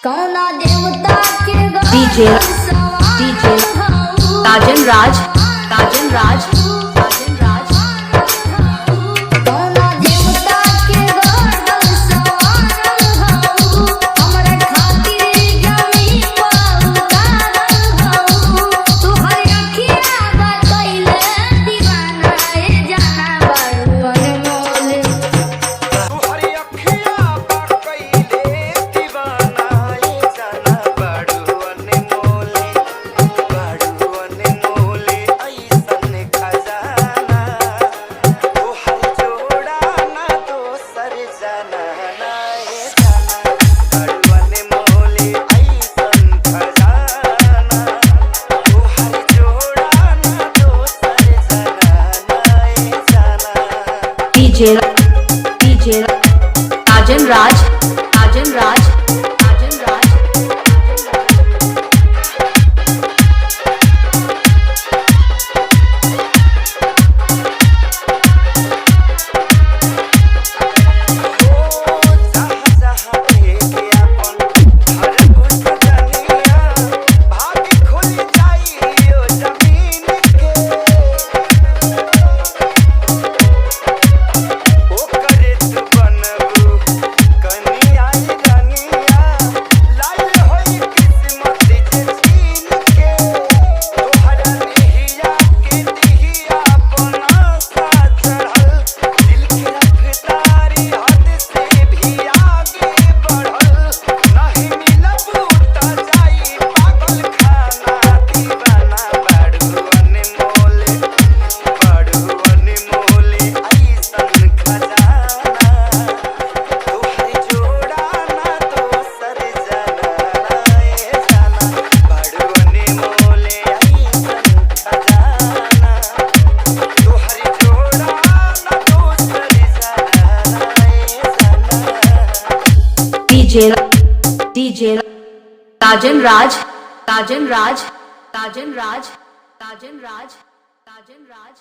कौना देवता के डीजे ताजन राज ताजन राज ताजन राज कौना देवता के गढ़ल सवारल हऊ हमरा खातिर जमी पर उतारल हऊ तुहर अखिया बतइले दीवाना ए जाना बारू अनमोल तुहरी अखिया बकइले दीवाना ए जाना बारू अनमोल ऐसन खजाना तुहर जोड़ा ना दोसर जाना ना ए जाना बारू अनमोल ऐसन खजाना तुहर जोड़ा ना दोसर जाना ना ए जाना डीजे ताजन राज ताजन राज ताजन राज डीजे ताजन राज ताजन राज ताजन राज ताजन राज ताजन राज।